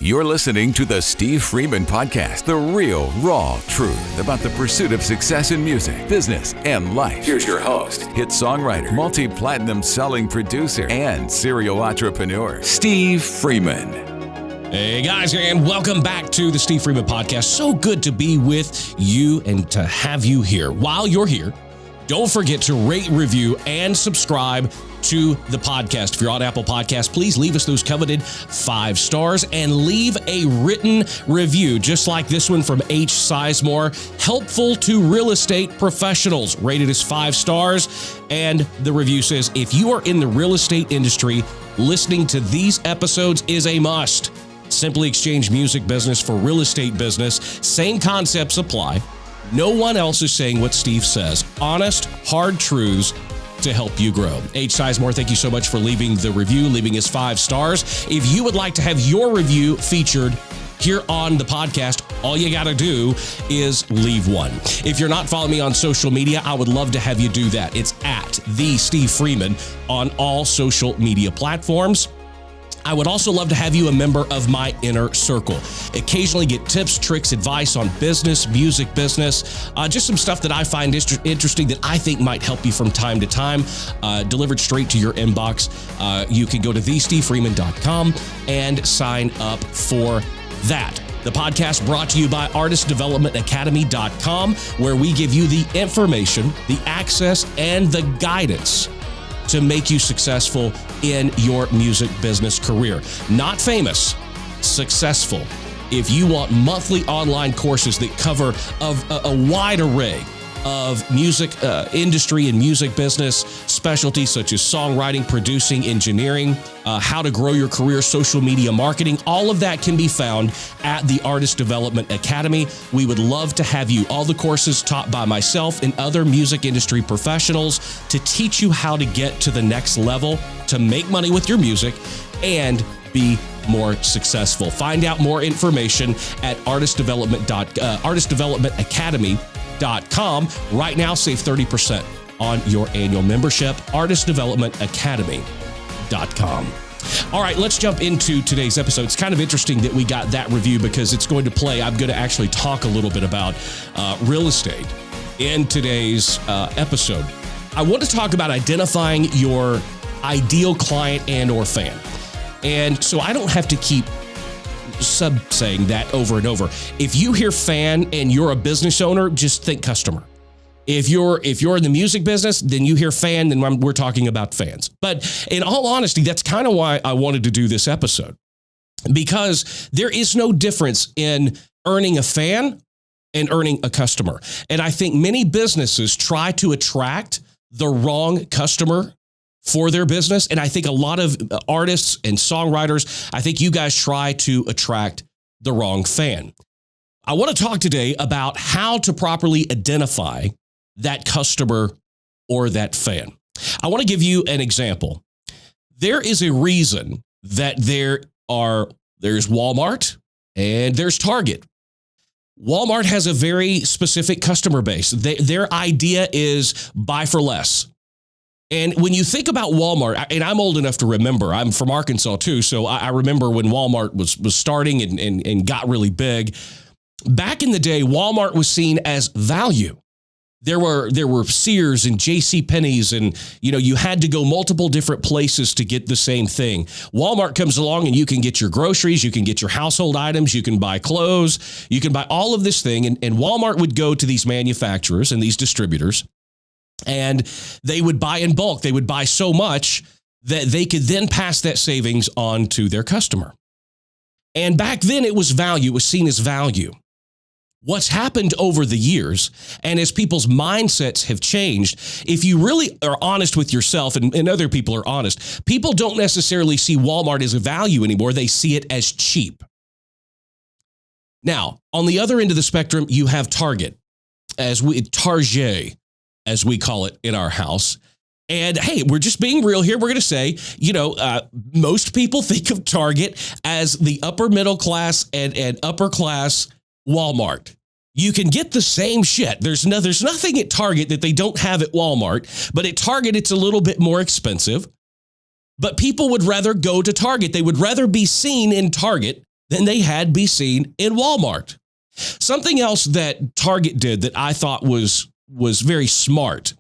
You're listening to the Steve Freeman Podcast, the real, raw truth about the pursuit of success in music, business, and life. Here's your host, hit songwriter, multi-platinum selling producer, and serial entrepreneur, Steve Freeman. Hey guys, and welcome back to the Steve Freeman Podcast. So good to be with you and to have you here. While you're here, don't forget to rate, review, and subscribe to the podcast. If you're on Apple Podcasts, please leave us those coveted 5 stars and leave a written review, just like this one from H. Sizemore. Helpful to real estate professionals, rated as 5 stars. And the review says, if you are in the real estate industry, listening to these episodes is a must. Simply exchange music business for real estate business. Same concepts apply. No one else is saying what Steve says. Honest, hard truths to help you grow. H. Sizemore, thank you so much for leaving the review, leaving us 5 stars. If you would like to have your review featured here on the podcast, all you got to do is leave one. If you're not following me on social media, I would love to have you do that. It's at the Steve Freeman on all social media platforms. I would also love to have you a member of my inner circle. Occasionally get tips, tricks, advice on business, music business, just some stuff that I find interesting that I think might help you from time to time, delivered straight to your inbox. You can go to thestevefreeman.com and sign up for that. The podcast brought to you by artistdevelopmentacademy.com, where we give you the information, the access, and the guidance to make you successful in your music business career. Not famous, successful. If you want monthly online courses that cover a wide array of music industry and music business specialties such as songwriting, producing, engineering, how to grow your career, social media marketing, all of that can be found at the Artist Development Academy. We would love to have you. All the courses taught by myself and other music industry professionals to teach you how to get to the next level, to make money with your music, and be more successful. Find out more information at artistdevelopmentacademy.com. Right now, save 30% on your annual membership, artistdevelopmentacademy.com. All right, let's jump into today's episode. It's kind of interesting that we got that review because it's going to play. I'm going to actually talk a little bit about real estate in today's episode. I want to talk about identifying your ideal client and or fan. And so I don't have to keep saying that over and over. If you hear fan and you're a business owner, just think customer. If you're in the music business, then you hear fan, then we're talking about fans. But in all honesty, that's kind of why I wanted to do this episode, because there is no difference in earning a fan and earning a customer. And I think many businesses try to attract the wrong customer for their business. And I think a lot of artists and songwriters, I think you guys try to attract the wrong fan. I want to talk today about how to properly identify that customer or that fan. I want to give you an example. There is a reason that there's Walmart and there's Target. Walmart has a very specific customer base. Their idea is buy for less. And when you think about Walmart, and I'm old enough to remember, I'm from Arkansas too, so I remember when Walmart was starting and got really big. Back in the day, Walmart was seen as value. There were Sears and JCPenney's, and you had to go multiple different places to get the same thing. Walmart comes along and you can get your groceries, you can get your household items, you can buy clothes, you can buy all of this thing. And Walmart would go to these manufacturers and these distributors, and they would buy in bulk. They would buy so much that they could then pass that savings on to their customer. And back then it was value, it was seen as value. What's happened over the years, and as people's mindsets have changed, if you really are honest with yourself and other people are honest, people don't necessarily see Walmart as a value anymore. They see it as cheap. Now, on the other end of the spectrum, you have Target, Target, as we call it in our house. And hey, we're just being real here. We're going to say, most people think of Target as the upper middle class and upper class Walmart. You can get the same shit. There's nothing at Target that they don't have at Walmart, but at Target, it's a little bit more expensive. But people would rather go to Target. They would rather be seen in Target than they had be seen in Walmart. Something else that Target did that I thought was very smart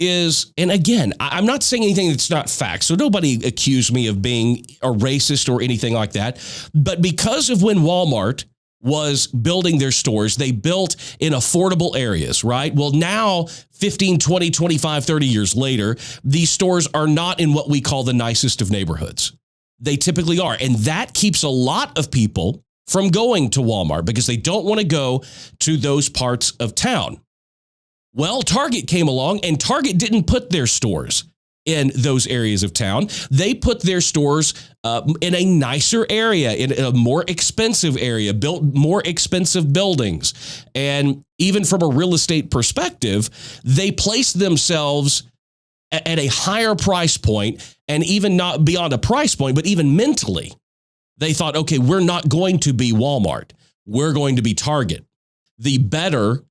is, and again, I'm not saying anything that's not fact, so nobody accuse me of being a racist or anything like that, but because of when Walmart was building their stores, they built in affordable areas, right? Well, now 15, 20, 25, 30 years later, these stores are not in what we call the nicest of neighborhoods. They typically are, and that keeps a lot of people from going to Walmart because they don't want to go to those parts of town. Well, Target came along, and Target didn't put their stores in those areas of town. They put their stores in a nicer area, in a more expensive area, built more expensive buildings. And even from a real estate perspective, they placed themselves at a higher price point, and even not beyond a price point, but even mentally, they thought, okay, we're not going to be Walmart. We're going to be Target, the better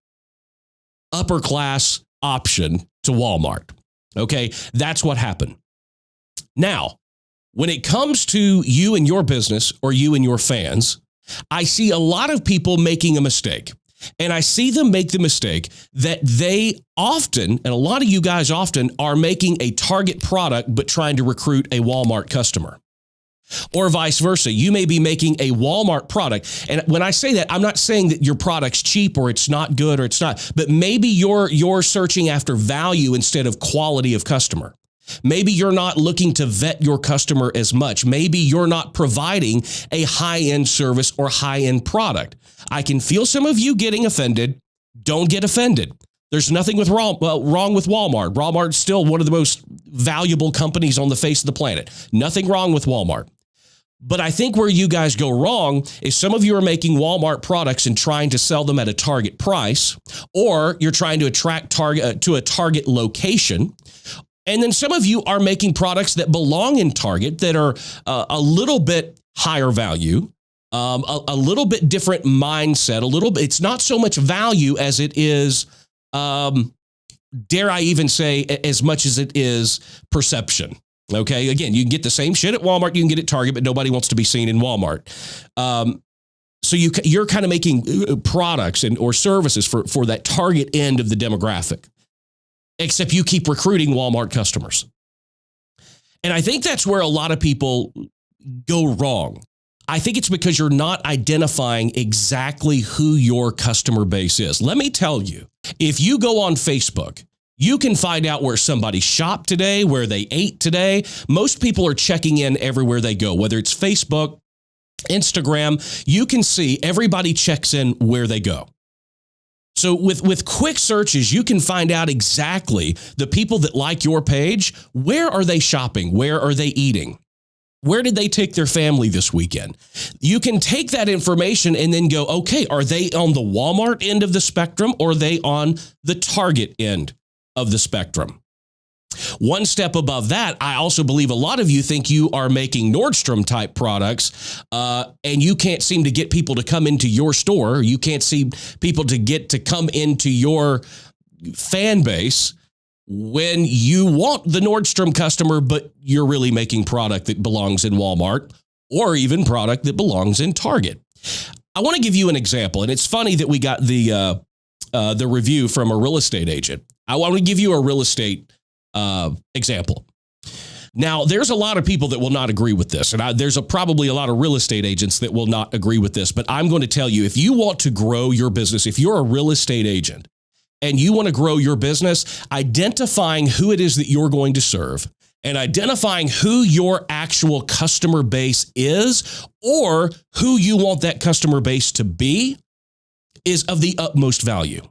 upper class option to Walmart. Okay, that's what happened. Now, when it comes to you and your business or you and your fans, I see a lot of people making a mistake. And I see them make the mistake that they often, and a lot of you guys often, are making a Target product but trying to recruit a Walmart customer. Or vice versa. You may be making a Walmart product. And when I say that, I'm not saying that your product's cheap or it's not good or it's not, but maybe you're searching after value instead of quality of customer. Maybe you're not looking to vet your customer as much. Maybe you're not providing a high-end service or high-end product. I can feel some of you getting offended. Don't get offended. There's nothing wrong with Walmart. Walmart's still one of the most valuable companies on the face of the planet. Nothing wrong with Walmart. But I think where you guys go wrong is some of you are making Walmart products and trying to sell them at a Target price, or you're trying to attract Target to a Target location. And then some of you are making products that belong in Target that are a little bit higher value, a little bit different mindset, a little bit. It's not so much value as it is, dare I even say, as much as it is perception. Okay, again, you can get the same shit at Walmart, you can get it at Target, but nobody wants to be seen in Walmart. So you're kind of making products or services for that Target end of the demographic, except you keep recruiting Walmart customers. And I think that's where a lot of people go wrong. I think it's because you're not identifying exactly who your customer base is. Let me tell you, if you go on Facebook, you can find out where somebody shopped today, where they ate today. Most people are checking in everywhere they go, whether it's Facebook, Instagram. You can see everybody checks in where they go. So with quick searches, you can find out exactly the people that like your page. Where are they shopping? Where are they eating? Where did they take their family this weekend? You can take that information and then go, okay, are they on the Walmart end of the spectrum or are they on the Target end of the spectrum? One step above that, I also believe a lot of you think you are making Nordstrom type products and you can't seem to get people to come into your store. You can't see people to come into your fan base when you want the Nordstrom customer, but you're really making product that belongs in Walmart or even product that belongs in Target. I want to give you an example, and it's funny that we got the review from a real estate agent. I want to give you a real estate example. Now, there's a lot of people that will not agree with this, and there's probably a lot of real estate agents that will not agree with this, but I'm going to tell you, if you want to grow your business, if you're a real estate agent and you want to grow your business, identifying who it is that you're going to serve and identifying who your actual customer base is or who you want that customer base to be is of the utmost value.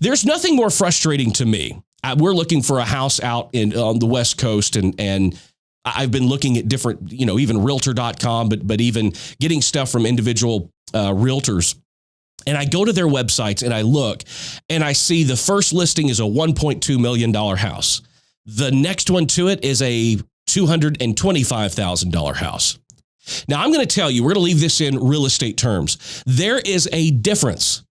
There's nothing more frustrating to me. We're looking for a house out on the West Coast, and I've been looking at different, even realtor.com, but even getting stuff from individual realtors. And I go to their websites and I look and I see the first listing is a $1.2 million house. The next one to it is a $225,000 house. Now, I'm going to tell you, we're going to leave this in real estate terms. There is a difference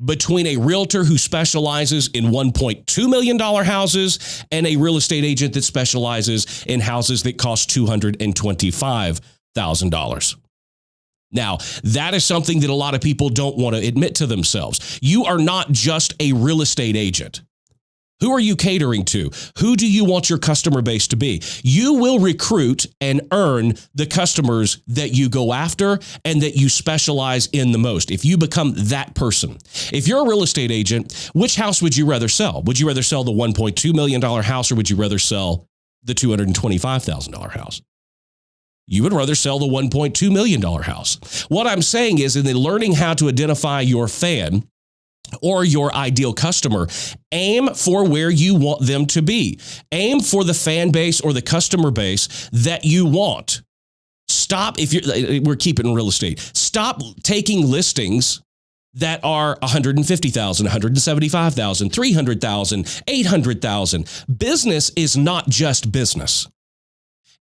between a realtor who specializes in $1.2 million houses and a real estate agent that specializes in houses that cost $225,000. Now, that is something that a lot of people don't want to admit to themselves. You are not just a real estate agent. Who are you catering to? Who do you want your customer base to be? You will recruit and earn the customers that you go after and that you specialize in the most. If you become that person, if you're a real estate agent, which house would you rather sell? Would you rather sell the $1.2 million house, or would you rather sell the $225,000 house? You would rather sell the $1.2 million house. What I'm saying is, in the learning how to identify your fan or your ideal customer, aim for where you want them to be. Aim for the fan base or the customer base that you want. Stop, we're keeping real estate. Stop taking listings that are 150,000, 175,000, 300,000, 800,000. Business is not just business.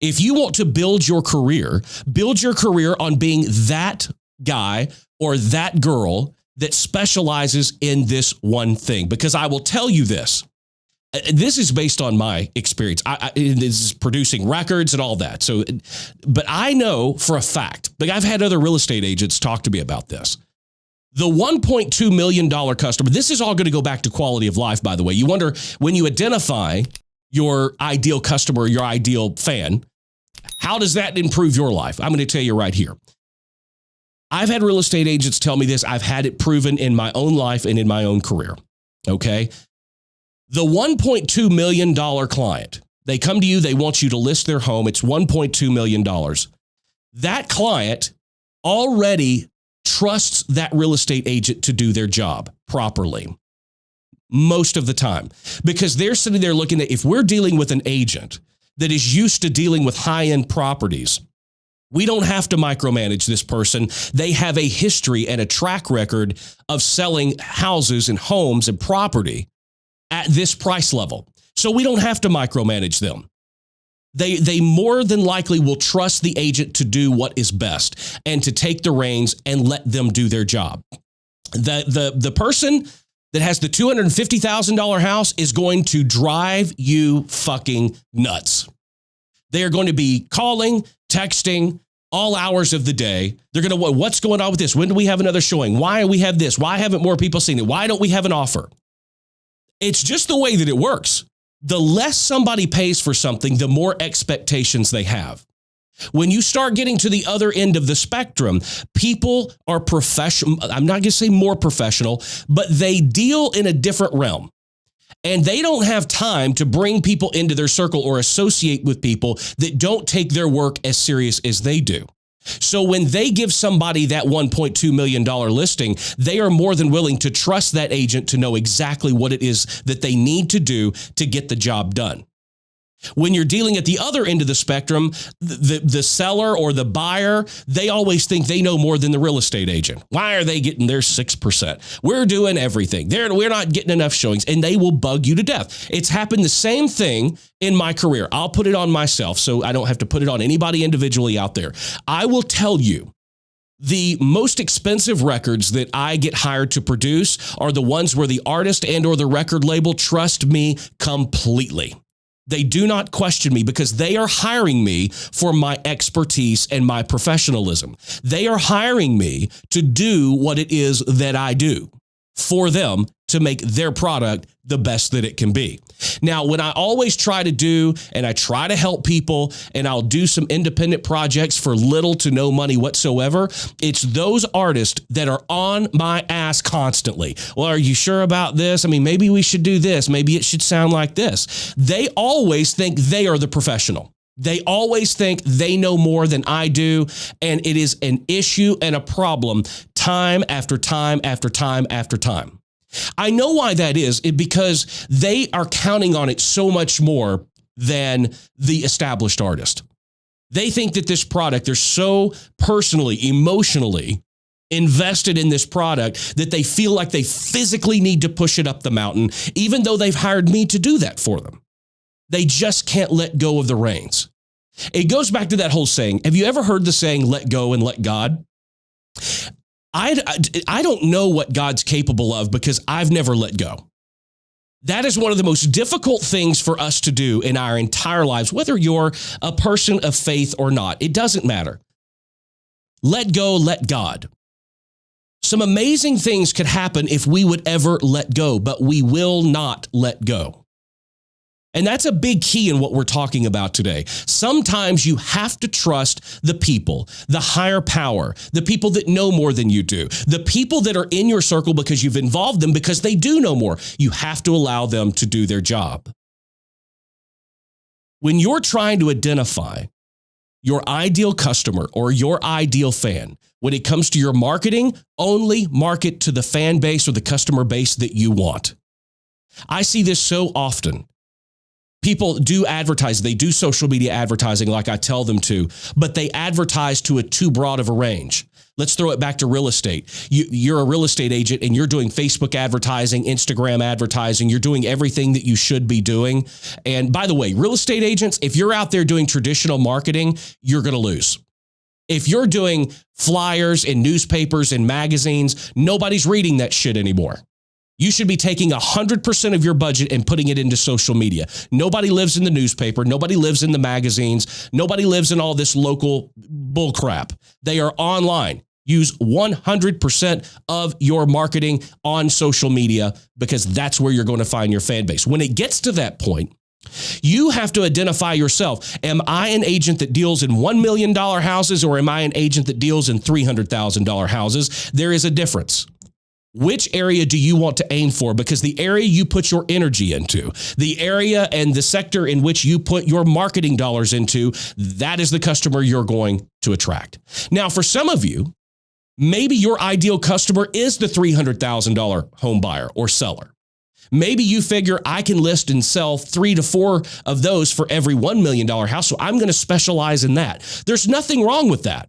If you want to build your career on being that guy or that girl that specializes in this one thing. Because I will tell you this is based on my experience. This is producing records and all that. So, but I know for a fact, like I've had other real estate agents talk to me about this. The $1.2 million customer, this is all going to go back to quality of life, by the way. You wonder, when you identify your ideal customer, your ideal fan, how does that improve your life? I'm going to tell you right here. I've had real estate agents tell me this. I've had it proven in my own life and in my own career. Okay. The $1.2 million client, they come to you, they want you to list their home. It's $1.2 million. That client already trusts that real estate agent to do their job properly most of the time, because they're sitting there looking at, if we're dealing with an agent that is used to dealing with high-end properties, we don't have to micromanage this person. They have a history and a track record of selling houses and homes and property at this price level. So we don't have to micromanage them. They more than likely will trust the agent to do what is best and to take the reins and let them do their job. The person that has the $250,000 house is going to drive you fucking nuts. They are going to be calling, texting, all hours of the day. They're going to, what's going on with this? When do we have another showing? Why do we have this? Why haven't more people seen it? Why don't we have an offer? It's just the way that it works. The less somebody pays for something, the more expectations they have. When you start getting to the other end of the spectrum, people are professional. I'm not going to say more professional, but they deal in a different realm. And they don't have time to bring people into their circle or associate with people that don't take their work as serious as they do. So when they give somebody that $1.2 million listing, they are more than willing to trust that agent to know exactly what it is that they need to do to get the job done. When you're dealing at the other end of the spectrum, the seller or the buyer, they always think they know more than the real estate agent. Why are they getting their 6%? We're doing everything. We're not getting enough showings, and they will bug you to death. It's happened the same thing in my career. I'll put it on myself so I don't have to put it on anybody individually out there. I will tell you, the most expensive records that I get hired to produce are the ones where the artist and or the record label trust me completely. They do not question me because they are hiring me for my expertise and my professionalism. They are hiring me to do what it is that I do for them to make their product the best that it can be. Now, when I always try to do, and I try to help people, and I'll do some independent projects for little to no money whatsoever, it's those artists that are on my ass constantly. Well, are you sure about this? I mean, maybe we should do this. Maybe it should sound like this. They always think they are the professional. They always think they know more than I do, and it is an issue and a problem time after time after time after time. I know why that is, because they are counting on it so much more than the established artist. They think that this product, they're so personally, emotionally invested in this product that they feel like they physically need to push it up the mountain, even though they've hired me to do that for them. They just can't let go of the reins. It goes back to that whole saying. Have you ever heard the saying, let go and let God? I don't know what God's capable of because I've never let go. That is one of the most difficult things for us to do in our entire lives, whether you're a person of faith or not. It doesn't matter. Let go, let God. Some amazing things could happen if we would ever let go, but we will not let go. And that's a big key in what we're talking about today. Sometimes you have to trust the people, the higher power, the people that know more than you do, the people that are in your circle because you've involved them because they do know more. You have to allow them to do their job. When you're trying to identify your ideal customer or your ideal fan, when it comes to your marketing, only market to the fan base or the customer base that you want. I see this so often. People do advertise, they do social media advertising like I tell them to, but they advertise to a too broad of a range. Let's throw it back to real estate. You're a real estate agent and you're doing Facebook advertising, Instagram advertising. You're doing everything that you should be doing. And by the way, real estate agents, if you're out there doing traditional marketing, you're going to lose. If you're doing flyers in newspapers and magazines, nobody's reading that shit anymore. You should be taking 100% of your budget and putting it into social media. Nobody lives in the newspaper. Nobody lives in the magazines. Nobody lives in all this local bullcrap. They are online. Use 100% of your marketing on social media because that's where you're going to find your fan base. When it gets to that point, you have to identify yourself. Am I an agent that deals in $1 million houses or am I an agent that deals in $300,000 houses? There is a difference. Which area do you want to aim for? Because the area you put your energy into, the area and the sector in which you put your marketing dollars into, that is the customer you're going to attract. Now, for some of you, maybe your ideal customer is the $300,000 home buyer or seller. Maybe you figure I can list and sell 3 to 4 of those for every $1 million house, so I'm going to specialize in that. There's nothing wrong with that.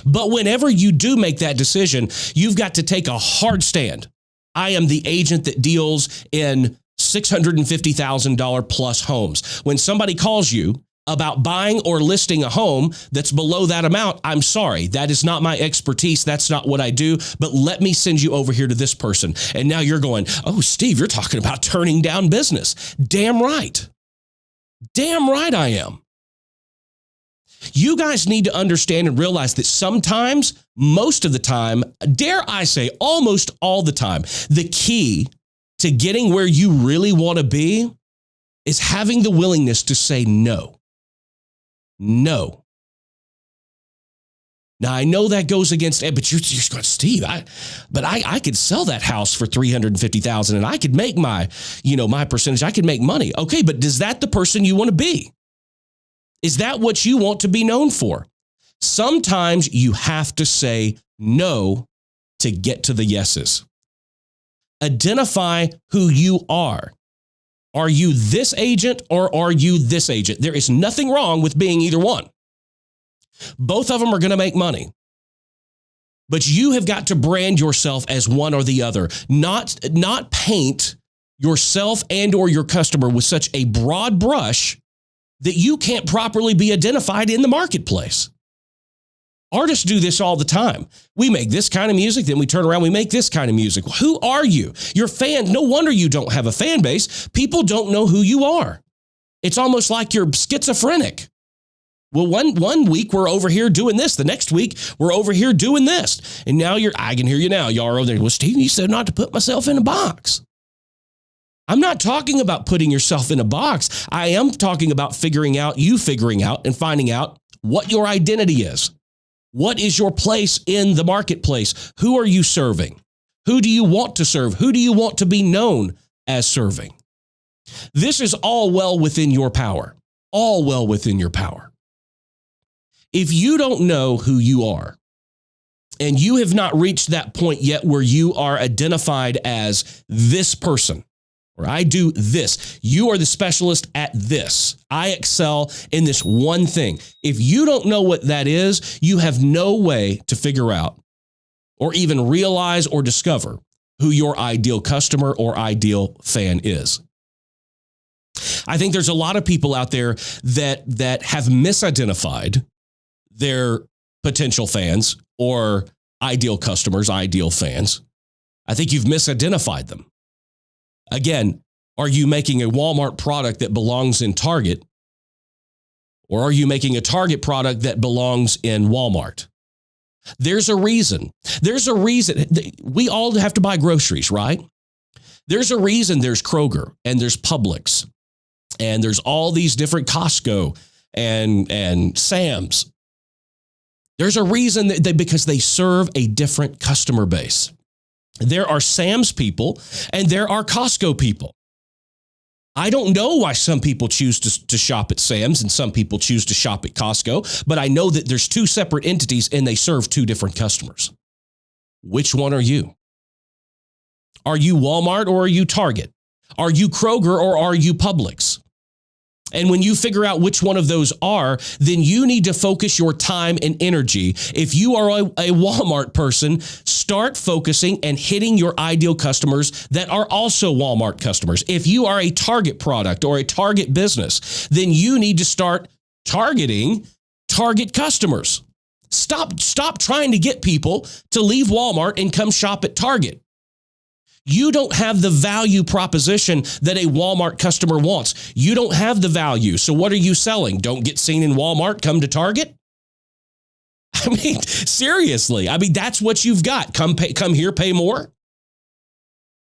But whenever you do make that decision, you've got to take a hard stand. I am the agent that deals in $650,000 plus homes. When somebody calls you about buying or listing a home that's below that amount, I'm sorry, that is not my expertise. That's not what I do. But let me send you over here to this person. And now you're going, oh, Steve, you're talking about turning down business. Damn right. Damn right I am. You guys need to understand and realize that sometimes, most of the time, dare I say almost all the time, the key to getting where you really want to be is having the willingness to say no. No. Now, I know that goes against it, but you're going, Steve, I could sell that house for $350,000 and I could make my percentage. I could make money. Okay, but is that the person you want to be? Is that what you want to be known for? Sometimes you have to say no to get to the yeses. Identify who you are. Are you this agent or are you this agent? There is nothing wrong with being either one. Both of them are going to make money. But you have got to brand yourself as one or the other, not paint yourself and or your customer with such a broad brush that you can't properly be identified in the marketplace. Artists do this all the time. We make this kind of music, then we turn around, we make this kind of music. Who are you? Your fans, no wonder you don't have a fan base. People don't know who you are. It's almost like you're schizophrenic. Well, one week we're over here doing this. The next week we're over here doing this. And now I can hear you now. Y'all are over there. Well, Steve, you said not to put myself in a box. I'm not talking about putting yourself in a box. I am talking about figuring out and finding out what your identity is. What is your place in the marketplace? Who are you serving? Who do you want to serve? Who do you want to be known as serving? This is all well within your power. All well within your power. If you don't know who you are, and you have not reached that point yet where you are identified as this person, or I do this. You are the specialist at this. I excel in this one thing. If you don't know what that is, you have no way to figure out or even realize or discover who your ideal customer or ideal fan is. I think there's a lot of people out there that have misidentified their potential fans or ideal customers, ideal fans. I think you've misidentified them. Again, are you making a Walmart product that belongs in Target? Or are you making a Target product that belongs in Walmart? There's a reason. There's a reason. We all have to buy groceries, right? There's a reason there's Kroger and there's Publix and there's all these different Costco and Sam's. There's a reason because they serve a different customer base. There are Sam's people and there are Costco people. I don't know why some people choose to shop at Sam's and some people choose to shop at Costco, but I know that there's two separate entities and they serve two different customers. Which one are you? Are you Walmart or are you Target? Are you Kroger or are you Publix? And when you figure out which one of those are, then you need to focus your time and energy. If you are a Walmart person, start focusing and hitting your ideal customers that are also Walmart customers. If you are a Target product or a Target business, then you need to start targeting Target customers. Stop trying to get people to leave Walmart and come shop at Target. You don't have the value proposition that a Walmart customer wants. You don't have the value. So what are you selling? Don't get seen in Walmart, come to Target? I mean, seriously. I mean, that's what you've got. Come here, pay more.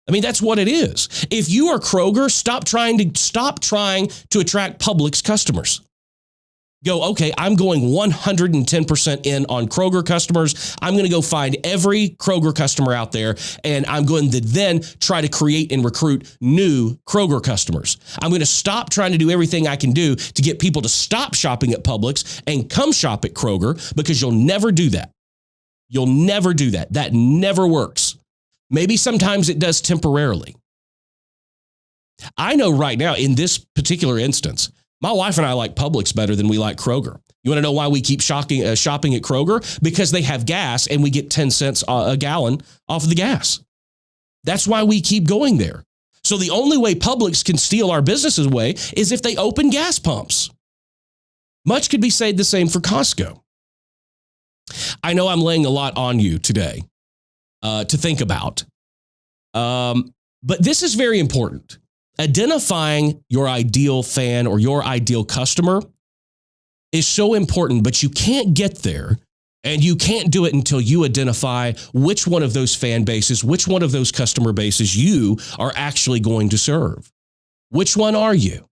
I mean, that's what it is. If you are Kroger, stop trying to attract Publix customers. Go, okay, I'm going 110% in on Kroger customers. I'm going to go find every Kroger customer out there, and I'm going to then try to create and recruit new Kroger customers. I'm going to stop trying to do everything I can do to get people to stop shopping at Publix and come shop at Kroger, because you'll never do that. You'll never do that. That never works. Maybe sometimes it does temporarily. I know right now in this particular instance, my wife and I like Publix better than we like Kroger. You want to know why we keep shopping at Kroger? Because they have gas and we get 10 cents a gallon off of the gas. That's why we keep going there. So the only way Publix can steal our business away is if they open gas pumps. Much could be said the same for Costco. I know I'm laying a lot on you today to think about, but this is very important. Identifying your ideal fan or your ideal customer is so important, but you can't get there and you can't do it until you identify which one of those fan bases, which one of those customer bases you are actually going to serve. Which one are you?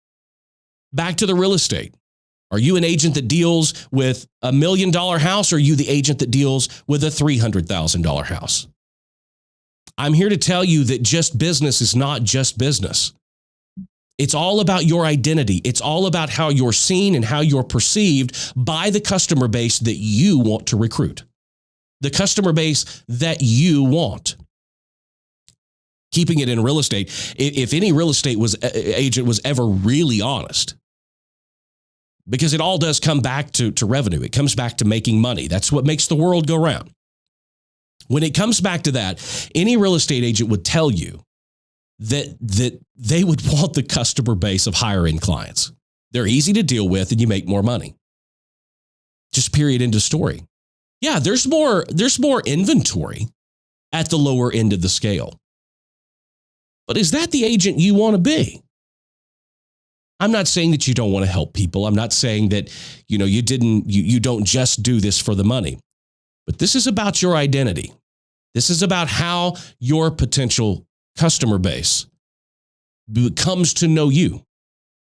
Back to the real estate. Are you an agent that deals with $1 million house, or are you the agent that deals with a $300,000 house? I'm here to tell you that just business is not just business. It's all about your identity. It's all about how you're seen and how you're perceived by the customer base that you want to recruit. The customer base that you want. Keeping it in real estate, if any real estate agent was ever really honest, because it all does come back to revenue. It comes back to making money. That's what makes the world go round. When it comes back to that, any real estate agent would tell you that they would want the customer base of higher end clients. They're easy to deal with and you make more money. Just period, end of story. Yeah, there's more inventory at the lower end of the scale. But is that the agent you want to be? I'm not saying that you don't want to help people. I'm not saying that, you don't just do this for the money. But this is about your identity. This is about how your potential customer base comes to know you.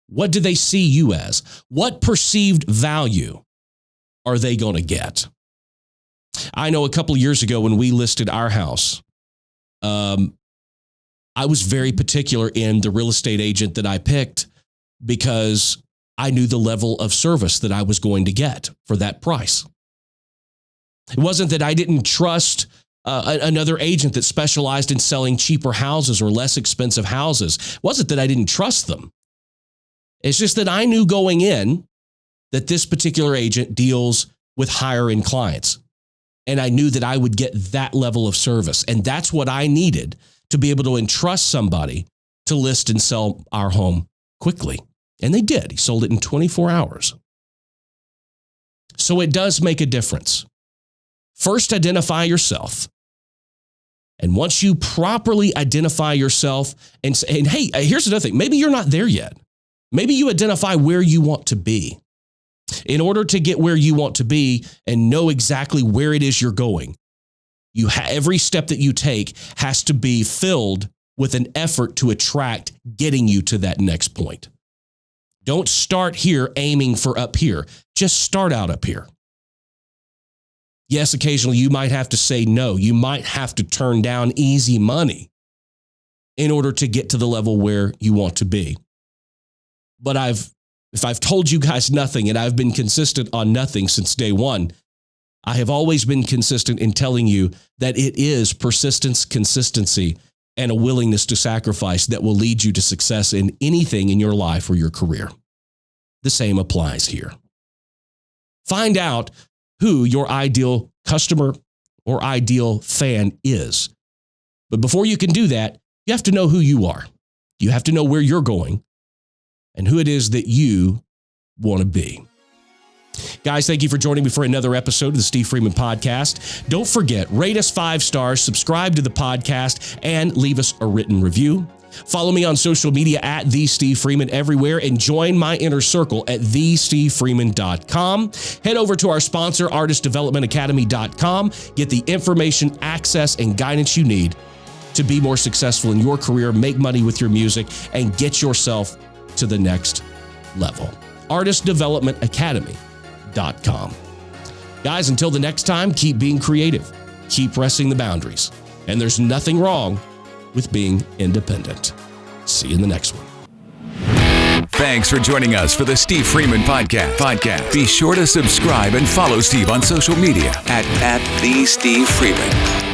What do they see you as? What perceived value are they going to get? I know a couple of years ago when we listed our house, I was very particular in the real estate agent that I picked because I knew the level of service that I was going to get for that price. It wasn't that I didn't trust another agent that specialized in selling cheaper houses or less expensive houses. It wasn't that I didn't trust them. It's just that I knew going in that this particular agent deals with higher end clients. And I knew that I would get that level of service. And that's what I needed to be able to entrust somebody to list and sell our home quickly. And they did. He sold it in 24 hours. So it does make a difference. First, identify yourself. And once you properly identify yourself and hey, here's another thing. Maybe you're not there yet. Maybe you identify where you want to be. In order to get where you want to be and know exactly where it is you're going, every step that you take has to be filled with an effort to attract getting you to that next point. Don't start here aiming for up here. Just start out up here. Yes, occasionally you might have to say no. You might have to turn down easy money in order to get to the level where you want to be. But if I've told you guys nothing, and I've been consistent on nothing since day one, I have always been consistent in telling you that it is persistence, consistency, and a willingness to sacrifice that will lead you to success in anything in your life or your career. The same applies here. Find out who your ideal customer or ideal fan is. But before you can do that, you have to know who you are. You have to know where you're going and who it is that you want to be. Guys, thank you for joining me for another episode of the Steve Freeman Podcast. Don't forget, rate us 5 stars, subscribe to the podcast, and leave us a written review. Follow me on social media at The Steve Freeman everywhere, and join my inner circle at thestevefreeman.com. Head over to our sponsor, artistdevelopmentacademy.com. Get the information, access, and guidance you need to be more successful in your career, make money with your music, and get yourself to the next level. artistdevelopmentacademy.com. Guys, until the next time, keep being creative, keep pressing the boundaries, and there's nothing wrong with being independent. See you in the next one. Thanks for joining us for the Steve Freeman Podcast. Be sure to subscribe and follow Steve on social media at The Steve Freeman.